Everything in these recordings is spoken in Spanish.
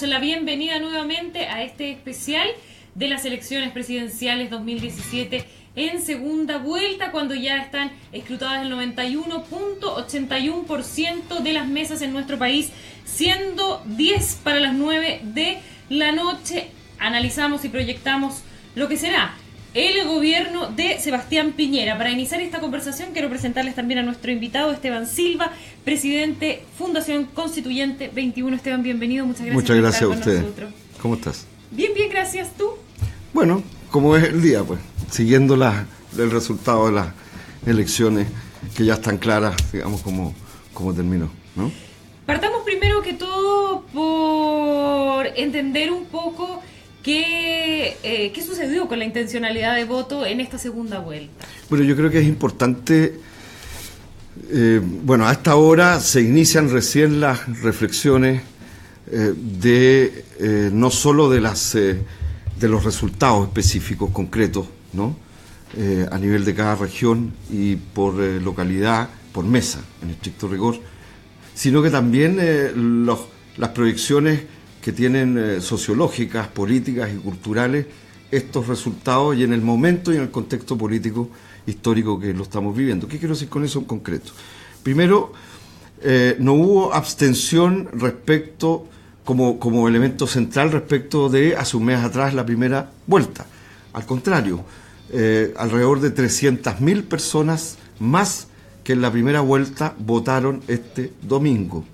damos la bienvenida nuevamente a este especial de las elecciones presidenciales 2017 en segunda vuelta, cuando ya están escrutadas el 91.81% de las mesas en nuestro país, siendo 10 para las 9 de la noche. Analizamos y proyectamos lo que será el gobierno de Sebastián Piñera. Para iniciar esta conversación quiero presentarles también a nuestro invitado Esteban Silva, presidente Fundación Constituyente 21. Esteban, bienvenido, muchas gracias. Muchas gracias a usted. ¿Cómo estás? Bien, gracias. ¿Tú? Bueno, como es el día, pues, siguiendo el resultado de las elecciones que ya están claras, digamos, como terminó, ¿no? Partamos primero que todo por entender un poco ¿Qué sucedió con la intencionalidad de voto en esta segunda vuelta? Bueno, yo creo que es importante, a esta hora se inician recién las reflexiones no solo de los resultados específicos, concretos, ¿no? A nivel de cada región y por localidad, por mesa, en estricto rigor, sino que también las proyecciones que tienen sociológicas, políticas y culturales estos resultados y en el momento y en el contexto político histórico que lo estamos viviendo. ¿Qué quiero decir con eso en concreto? Primero, no hubo abstención respecto, como elemento central respecto de hace un mes atrás la primera vuelta. Al contrario, alrededor de 300.000 personas más que en la primera vuelta votaron este domingo.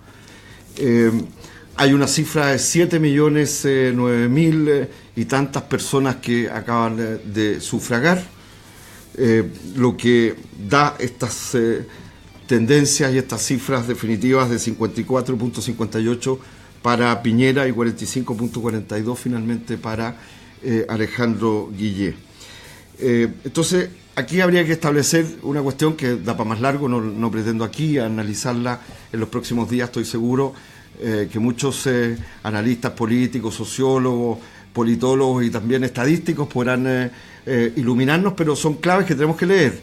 Hay una cifra de 7.009.000 y tantas personas que acaban de sufragar, lo que da estas tendencias y estas cifras definitivas de 54.58 para Piñera y 45.42 finalmente para Alejandro Guillé. Entonces, aquí habría que establecer una cuestión que da para más largo, no pretendo aquí analizarla en los próximos días, estoy seguro que muchos analistas políticos, sociólogos, politólogos y también estadísticos podrán iluminarnos, pero son claves que tenemos que leer.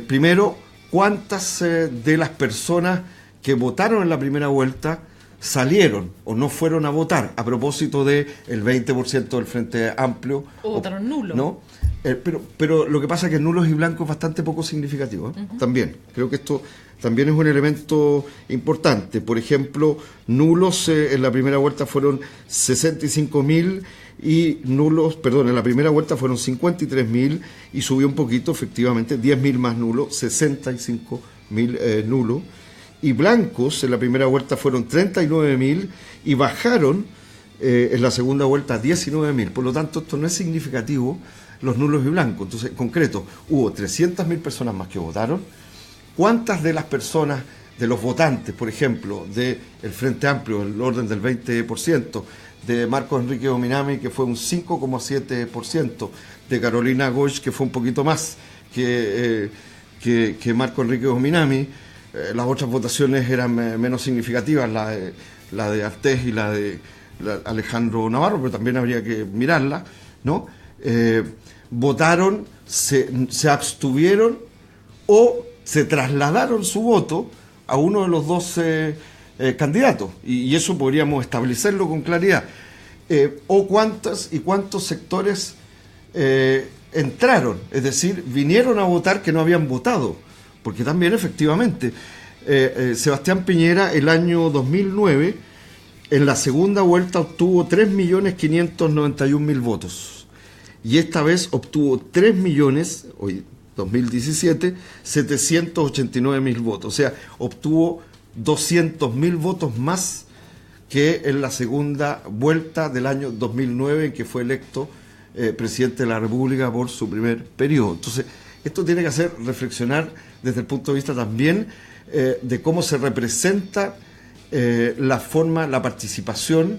Primero, ¿cuántas de las personas que votaron en la primera vuelta salieron o no fueron a votar? A propósito del 20% del Frente Amplio. O votaron nulo. ¿No? Pero lo que pasa es que nulos y blancos es bastante poco significativo, también. Creo que esto también es un elemento importante. Por ejemplo, nulos en la primera vuelta fueron 65.000 y nulos, en la primera vuelta fueron 53.000 y subió un poquito, efectivamente, 10.000 más nulos, 65.000 nulos. Y blancos en la primera vuelta fueron 39.000 y bajaron en la segunda vuelta 19.000. Por lo tanto, esto no es significativo, los nulos y blancos. Entonces, en concreto, hubo 300.000 personas más que votaron. ¿Cuántas de las personas, de los votantes, por ejemplo, del Frente Amplio, en el orden del 20%, de Marcos Enrique Ominami, que fue un 5,7%, de Carolina Goich, que fue un poquito más que Marcos Enrique Ominami, las otras votaciones eran menos significativas, la de Artés y la de Alejandro Navarro, pero también habría que mirarla, ¿no? Votaron, se abstuvieron o se trasladaron su voto a uno de los dos candidatos, y eso podríamos establecerlo con claridad. O cuántas y cuántos sectores entraron, es decir, vinieron a votar que no habían votado, porque también efectivamente Sebastián Piñera el año 2009 en la segunda vuelta obtuvo 3.591.000 votos. Y esta vez obtuvo 2017, 789.000 votos. O sea, obtuvo 200.000 votos más que en la segunda vuelta del año 2009, en que fue electo presidente de la República por su primer periodo. Entonces, esto tiene que hacer reflexionar desde el punto de vista también de cómo se representa la participación,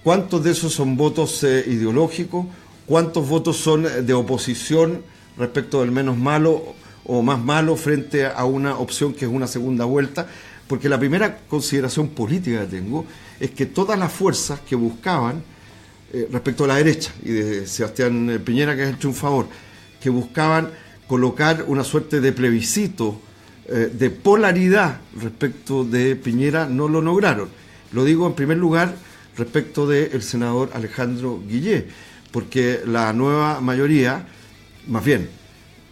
cuántos de esos son votos ideológicos, cuántos votos son de oposición respecto del menos malo o más malo frente a una opción que es una segunda vuelta, porque la primera consideración política que tengo es que todas las fuerzas que buscaban, respecto a la derecha y de Sebastián Piñera, que es el triunfador, que buscaban colocar una suerte de plebiscito, de polaridad respecto de Piñera, no lo lograron. Lo digo en primer lugar respecto del senador Alejandro Guillé, porque la nueva mayoría, más bien,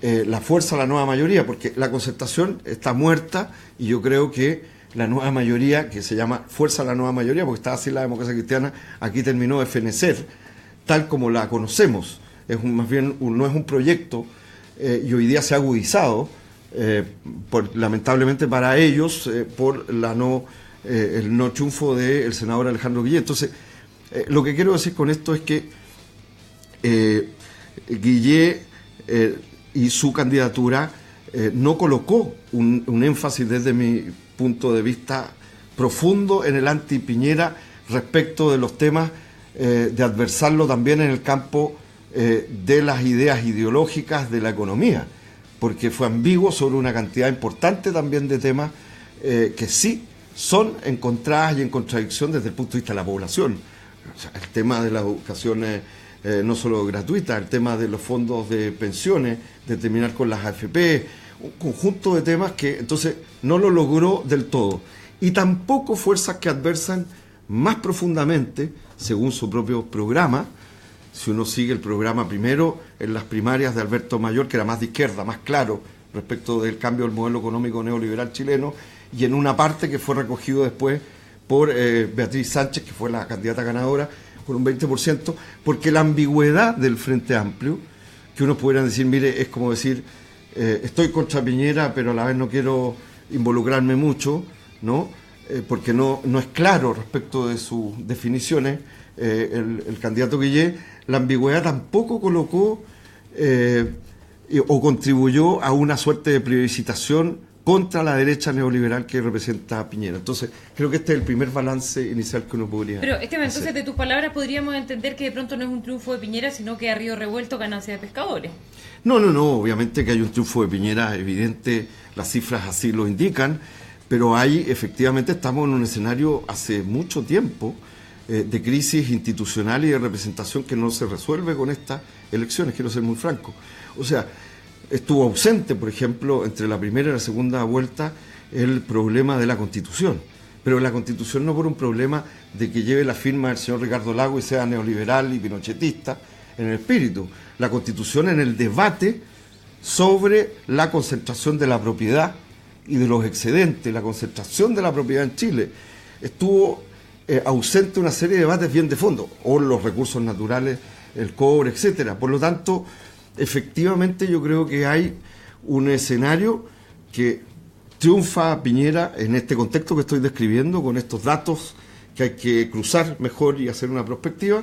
la fuerza de la nueva mayoría, porque la concertación está muerta y yo creo que la nueva mayoría, que se llama fuerza de la nueva mayoría, porque estaba así la democracia cristiana, aquí terminó de fenecer, tal como la conocemos. Más bien no es un proyecto y hoy día se ha agudizado, lamentablemente para ellos, por el no triunfo del senador Alejandro Guillé. Entonces, lo que quiero decir con esto es que Guillé y su candidatura no colocó un énfasis desde mi punto de vista profundo en el anti-Piñera respecto de los temas de adversarlo también en el campo de las ideas ideológicas de la economía, porque fue ambiguo sobre una cantidad importante también de temas que sí son encontradas y en contradicción desde el punto de vista de la población. O sea, el tema de la educación no solo gratuita, el tema de los fondos de pensiones, de terminar con las AFP, un conjunto de temas que entonces no lo logró del todo. Y tampoco fuerzas que adversan más profundamente, según su propio programa. Si uno sigue el programa primero en las primarias de Alberto Mayor, que era más de izquierda, más claro respecto del cambio del modelo económico neoliberal chileno, y en una parte que fue recogido después por Beatriz Sánchez, que fue la candidata ganadora, por un 20%, porque la ambigüedad del Frente Amplio, que uno pudiera decir, mire, es como decir, estoy contra Piñera, pero a la vez no quiero involucrarme mucho, ¿no? Porque no es claro respecto de sus definiciones, el candidato Guillé, la ambigüedad tampoco colocó o contribuyó a una suerte de plebiscitación contra la derecha neoliberal que representa a Piñera. Entonces, creo que este es el primer balance inicial que uno podría Pero, Esteban, hacer. entonces de tus palabras podríamos entender que de pronto no es un triunfo de Piñera, sino que a río revuelto ganancia de pescadores. No, obviamente que hay un triunfo de Piñera evidente, las cifras así lo indican, pero efectivamente estamos en un escenario hace mucho tiempo de crisis institucional y de representación que no se resuelve con estas elecciones, quiero ser muy franco. O sea, estuvo ausente, por ejemplo, entre la primera y la segunda vuelta, el problema de la Constitución. Pero la Constitución no por un problema de que lleve la firma del señor Ricardo Lagos y sea neoliberal y pinochetista en el espíritu. La Constitución en el debate sobre la concentración de la propiedad y de los excedentes, la concentración de la propiedad en Chile. Estuvo ausente una serie de debates bien de fondo, o los recursos naturales, el cobre, etcétera. Por lo tanto, efectivamente yo creo que hay un escenario que triunfa Piñera en este contexto que estoy describiendo, con estos datos que hay que cruzar mejor y hacer una perspectiva,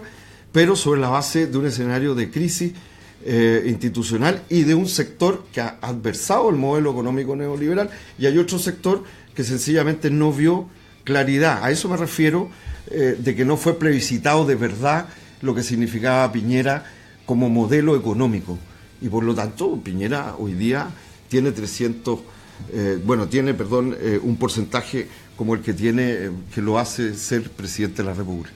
pero sobre la base de un escenario de crisis institucional y de un sector que ha adversado el modelo económico neoliberal, y hay otro sector que sencillamente no vio claridad. A eso me refiero, de que no fue plebiscitado de verdad lo que significaba Piñera como modelo económico, y por lo tanto Piñera hoy día tiene un porcentaje como el que tiene, que lo hace ser presidente de la República.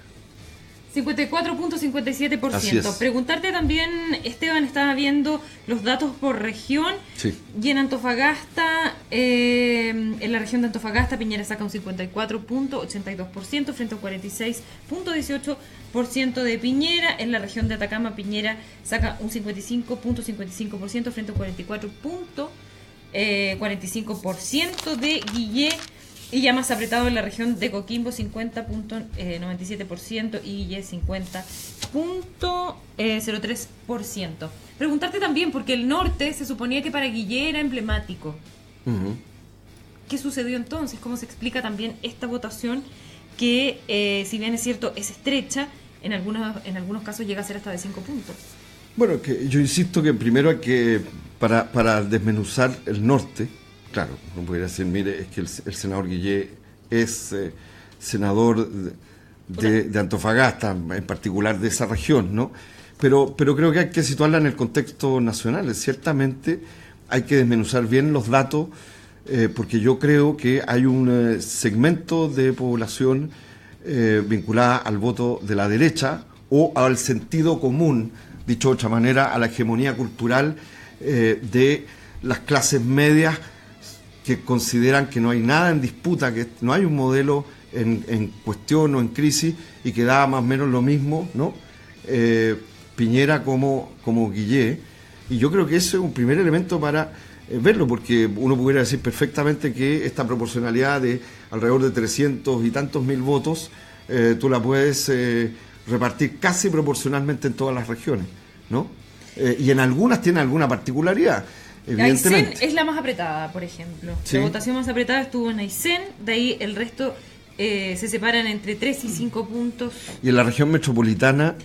54.57%. Preguntarte también, Esteban, estaba viendo los datos por región. Sí. Y en Antofagasta, en la región de Antofagasta, Piñera saca un 54.82% frente a un 46.18% de Piñera. En la región de Atacama, Piñera saca un 55.55% frente a un 44.45% de Guillé. Y ya más apretado en la región de Coquimbo, 50.97% y Guillé 50.03%. Preguntarte también, porque el norte se suponía que para Guillé era emblemático. Uh-huh. ¿Qué sucedió entonces? ¿Cómo se explica también esta votación que, si bien es cierto, es estrecha, en algunos casos llega a ser hasta de 5 puntos? Bueno, que yo insisto que primero hay que, para desmenuzar el norte, claro, uno podría decir, mire, es que el senador Guillé es senador de Antofagasta, en particular de esa región, ¿no? Pero creo que hay que situarla en el contexto nacional. Ciertamente hay que desmenuzar bien los datos, porque yo creo que hay un segmento de población vinculada al voto de la derecha o al sentido común, dicho de otra manera, a la hegemonía cultural de las clases medias, que consideran que no hay nada en disputa, que no hay un modelo en cuestión o en crisis y que daba más o menos lo mismo, ¿no? Piñera como Guillé, y yo creo que ese es un primer elemento para verlo, porque uno pudiera decir perfectamente que esta proporcionalidad de alrededor de 300 y tantos mil votos, tú la puedes repartir casi proporcionalmente en todas las regiones, ¿no? Y en algunas tiene alguna particularidad, evidentemente. Aysén es la más apretada, por ejemplo. Sí. La votación más apretada estuvo en Aysén, de ahí el resto se separan entre 3 y 5 puntos. Y en la región metropolitana,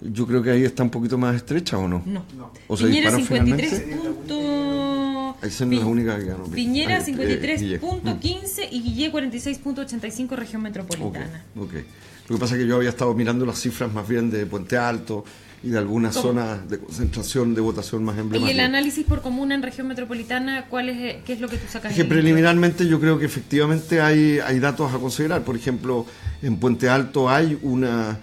yo creo que ahí está un poquito más estrecha, ¿o no? No. ¿O se Piñera disparan 53 finalmente? puntos. Aysén es la única que ganó. Piñera Guillé. 53.15 y Guillé 46.85 región metropolitana. Okay. Lo que pasa es que yo había estado mirando las cifras más bien de Puente Alto y de algunas zonas de concentración de votación más emblemáticas. ¿Y el análisis por comuna en región metropolitana, qué es lo que tú sacas? Es que preliminarmente yo creo que efectivamente hay datos a considerar. Por ejemplo, en Puente Alto hay una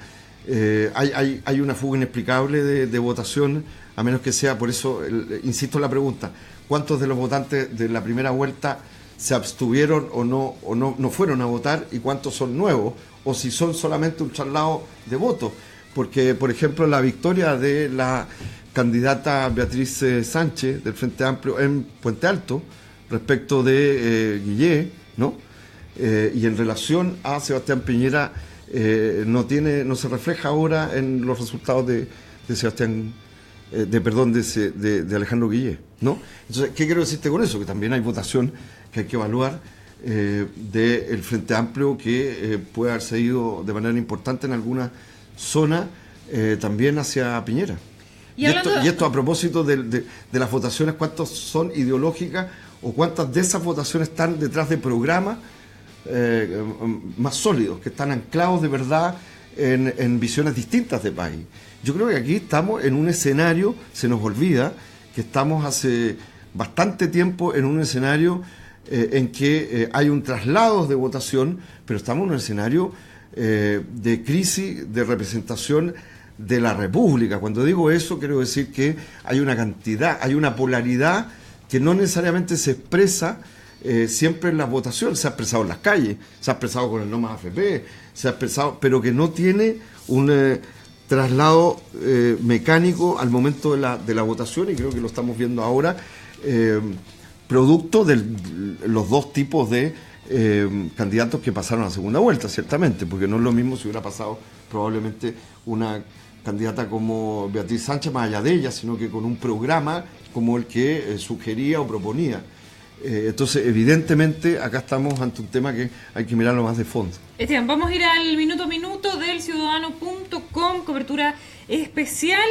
fuga inexplicable de votación, a menos que sea, por eso insisto en la pregunta, ¿cuántos de los votantes de la primera vuelta se abstuvieron o no fueron a votar y cuántos son nuevos? O si son solamente un traslado de votos. Porque, por ejemplo, la victoria de la candidata Beatriz Sánchez del Frente Amplio en Puente Alto respecto de Guillé, ¿no? Y en relación a Sebastián Piñera no se refleja ahora en los resultados de Alejandro Guillé, ¿no? Entonces, ¿qué quiero decirte con eso? Que también hay votación que hay que evaluar del Frente Amplio que puede haberse ido de manera importante en alguna zona también hacia Piñera. Y esto a propósito de las votaciones, ¿cuántas son ideológicas o cuántas de esas votaciones están detrás de programas más sólidos, que están anclados de verdad en visiones distintas de país? Yo creo que aquí estamos en un escenario, se nos olvida que estamos hace bastante tiempo en un escenario en que hay un traslado de votación, pero estamos en un escenario de crisis de representación de la República. Cuando digo eso, quiero decir que hay una polaridad que no necesariamente se expresa siempre en las votaciones. Se ha expresado en las calles, se ha expresado con el no más AFP, se ha expresado, pero que no tiene un traslado mecánico al momento de la votación, y creo que lo estamos viendo ahora, producto de los dos tipos de candidatos que pasaron a la segunda vuelta, ciertamente, porque no es lo mismo si hubiera pasado probablemente una candidata como Beatriz Sánchez, más allá de ella, sino que con un programa como el que sugería o proponía. Entonces, evidentemente, acá estamos ante un tema que hay que mirarlo más de fondo. Esteban, vamos a ir al minuto a minuto del ciudadano.com, cobertura especial.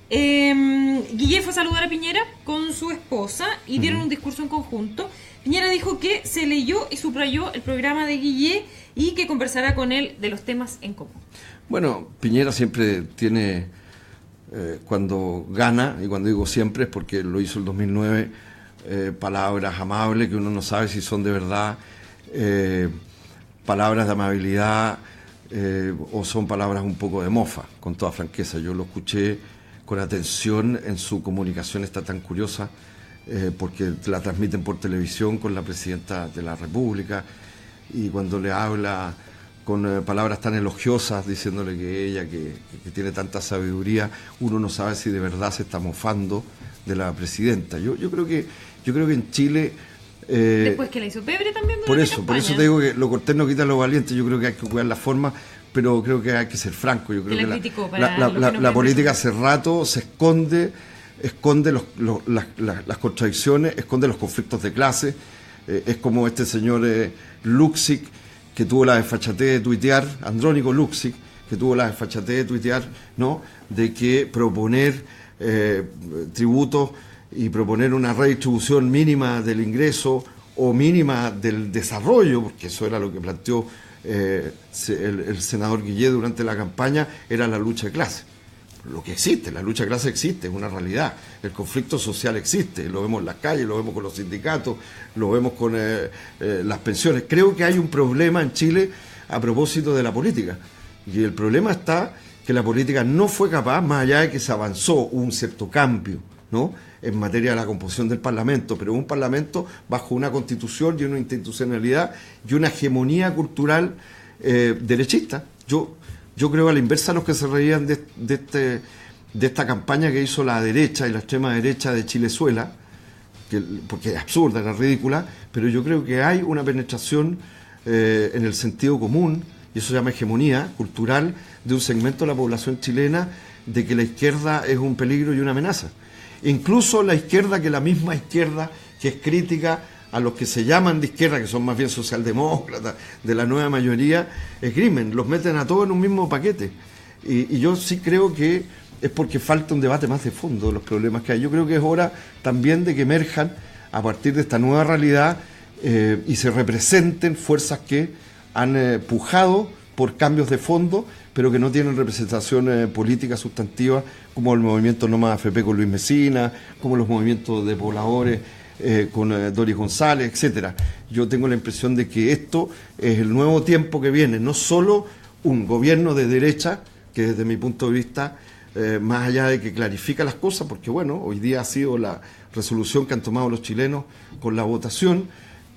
Guillé fue a saludar a Piñera con su esposa y dieron un discurso en conjunto. Piñera dijo que se leyó y subrayó el programa de Guillé y que conversará con él de los temas en común. Bueno, Piñera siempre tiene, cuando gana, y cuando digo siempre es porque lo hizo el 2009, palabras amables que uno no sabe si son de verdad palabras de amabilidad o son palabras un poco de mofa, con toda franqueza. Yo lo escuché con atención en su comunicación, está tan curiosa, porque la transmiten por televisión con la presidenta de la República, y cuando le habla con palabras tan elogiosas, diciéndole que ella, que tiene tanta sabiduría, uno no sabe si de verdad se está mofando de la presidenta. Yo creo que en Chile... Después que la hizo Pebre también por eso te digo que lo cortés no quita lo valiente. Yo creo que hay que cuidar la forma, pero creo que hay que ser franco. Yo creo que la política hace rato se esconde las contradicciones, esconde los conflictos de clase. Es como este señor Luxic, que tuvo la desfachatez de tuitear, Andrónico Luxic, que tuvo la desfachatez de tuitear, ¿no?, de que proponer tributos y proponer una redistribución mínima del ingreso o mínima del desarrollo, porque eso era lo que planteó el senador Guillé durante la campaña, era la lucha de clase. Lo que existe, la lucha de clase existe, es una realidad. El conflicto social existe, lo vemos en las calles, lo vemos con los sindicatos, lo vemos con las pensiones. Creo que hay un problema en Chile a propósito de la política. Y el problema está que la política no fue capaz, más allá de que se avanzó un cierto cambio, ¿no?, en materia de la composición del Parlamento, pero un Parlamento bajo una constitución y una institucionalidad y una hegemonía cultural derechistas. Yo creo a la inversa a los que se reían de esta campaña que hizo la derecha y la extrema derecha de Chilezuela, porque es absurda, era ridícula, pero yo creo que hay una penetración en el sentido común, y eso se llama hegemonía cultural, de un segmento de la población chilena de que la izquierda es un peligro y una amenaza. Incluso la izquierda, que la misma izquierda que es crítica a los que se llaman de izquierda, que son más bien socialdemócratas, de la nueva mayoría, esgrimen, los meten a todos en un mismo paquete. Y yo sí creo que es porque falta un debate más de fondo de los problemas que hay. Yo creo que es hora también de que emerjan a partir de esta nueva realidad y se representen fuerzas que han pujado por cambios de fondo, pero que no tienen representación política sustantiva, como el movimiento No Más AFP con Luis Mesina, como los movimientos de pobladores con Doris González, etcétera. Yo tengo la impresión de que esto es el nuevo tiempo que viene, no solo un gobierno de derecha, que desde mi punto de vista, más allá de que clarifica las cosas, porque bueno, hoy día ha sido la resolución que han tomado los chilenos con la votación,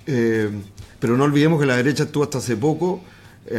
pero no olvidemos que la derecha estuvo hasta hace poco,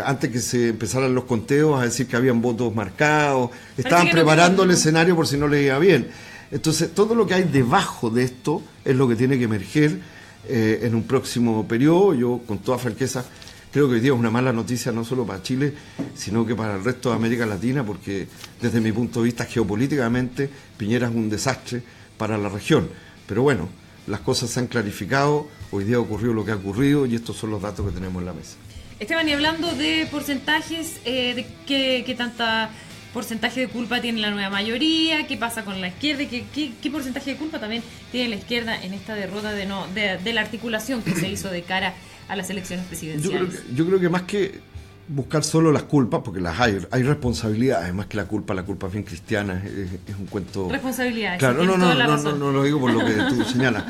antes que se empezaran los conteos, a decir que habían votos marcados, estaban preparando el escenario por si no le iba bien. Entonces, todo lo que hay debajo de esto es lo que tiene que emerger en un próximo periodo. Yo, con toda franqueza, creo que hoy día es una mala noticia no solo para Chile, sino que para el resto de América Latina, porque desde mi punto de vista geopolíticamente Piñera es un desastre para la región. Pero bueno, las cosas se han clarificado, hoy día ocurrió lo que ha ocurrido y estos son los datos que tenemos en la mesa. Esteban, y hablando de porcentajes, de qué tanta porcentaje de culpa tiene la nueva mayoría, qué pasa con la izquierda, qué porcentaje de culpa también tiene la izquierda en esta derrota de la articulación que se hizo de cara a las elecciones presidenciales. Yo creo que más que buscar solo las culpas, porque las hay responsabilidades, más que la culpa es bien cristiana, es un cuento... Responsabilidades, claro, no lo digo por lo que tú señalas.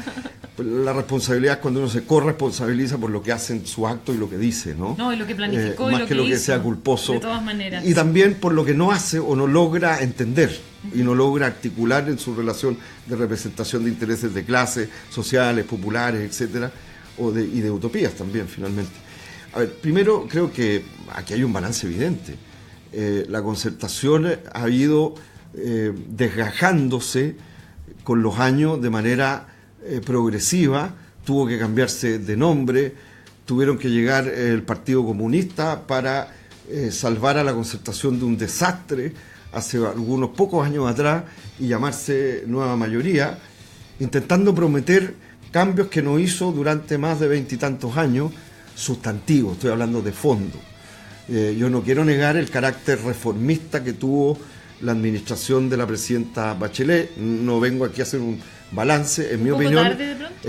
La responsabilidad es cuando uno se corresponsabiliza por lo que hace en su acto y lo que dice, ¿no? No, y lo que planificó y más lo que lo que sea culposo. De todas maneras. Y también por lo que no hace o no logra entender y no logra articular en su relación de representación de intereses de clases, sociales, populares, etcétera, y de utopías también, finalmente. A ver, primero creo que aquí hay un balance evidente. La concertación ha ido desgajándose con los años de manera progresiva, tuvo que cambiarse de nombre, tuvieron que llegar el Partido Comunista para salvar a la concertación de un desastre hace algunos pocos años atrás y llamarse Nueva Mayoría, intentando prometer cambios que no hizo durante más de 20 y tantos años, sustantivos, estoy hablando de fondo. Yo no quiero negar el carácter reformista que tuvo la administración de la presidenta Bachelet, no vengo aquí a hacer un balance, en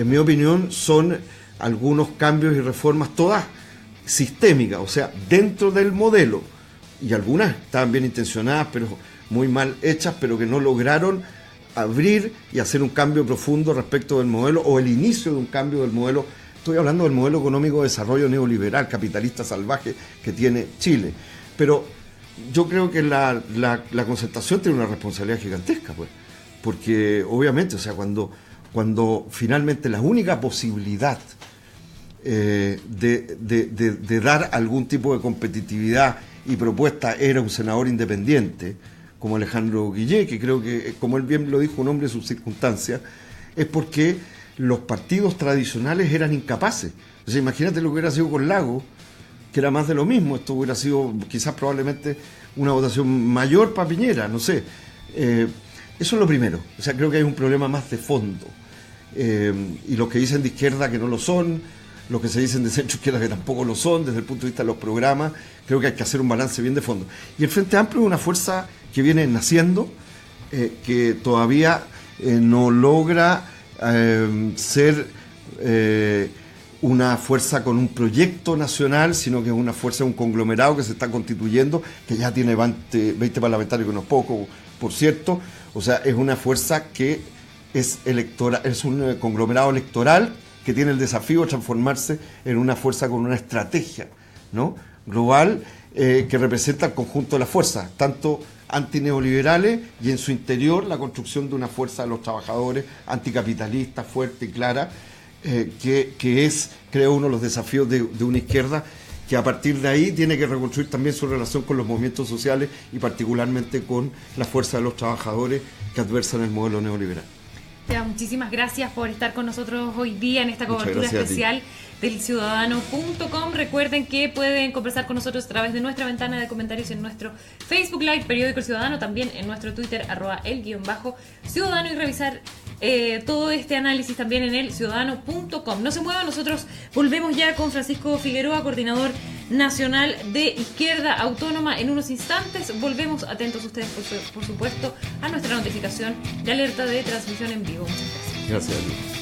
mi opinión son algunos cambios y reformas todas sistémicas, o sea, dentro del modelo, y algunas estaban bien intencionadas, pero muy mal hechas, pero que no lograron abrir y hacer un cambio profundo respecto del modelo, o el inicio de un cambio del modelo. Estoy hablando del modelo económico de desarrollo neoliberal, capitalista salvaje que tiene Chile. Pero yo creo que la concertación tiene una responsabilidad gigantesca, pues, porque obviamente, o sea, cuando finalmente la única posibilidad de dar algún tipo de competitividad y propuesta era un senador independiente, como Alejandro Guillé, que creo que, como él bien lo dijo, un hombre de sus circunstancias, es porque los partidos tradicionales eran incapaces. O sea, imagínate lo que hubiera sido con Lagos, que era más de lo mismo. Esto hubiera sido quizás probablemente una votación mayor para Piñera, no sé. Eso es lo primero. O sea, creo que hay un problema más de fondo. Y los que dicen de izquierda que no lo son, los que se dicen de centro izquierda que tampoco lo son, desde el punto de vista de los programas, creo que hay que hacer un balance bien de fondo. Y el Frente Amplio es una fuerza que viene naciendo, que todavía no logra ser una fuerza con un proyecto nacional, sino que es una fuerza, un conglomerado que se está constituyendo, que ya tiene 20 parlamentarios, que no es poco, por cierto. O sea, es una fuerza que es electoral, es un conglomerado electoral que tiene el desafío de transformarse en una fuerza con una estrategia, ¿no?, global, que representa el conjunto de las fuerzas, tanto antineoliberales y en su interior la construcción de una fuerza de los trabajadores anticapitalista, fuerte y clara, que es, creo, uno de los desafíos de una izquierda que a partir de ahí tiene que reconstruir también su relación con los movimientos sociales y particularmente con la fuerza de los trabajadores que adversan el modelo neoliberal. Muchísimas gracias por estar con nosotros hoy día en esta cobertura especial del Ciudadano.com. Recuerden que pueden conversar con nosotros a través de nuestra ventana de comentarios en nuestro Facebook Live, Periódico El Ciudadano, también en nuestro Twitter, @el_ciudadano, y revisar todo este análisis también en el Ciudadano.com. No se muevan, nosotros volvemos ya con Francisco Figueroa, coordinador nacional de Izquierda Autónoma. En unos instantes volvemos, atentos ustedes por supuesto a nuestra notificación de alerta de transmisión en vivo. Muchas gracias. Gracias a ti.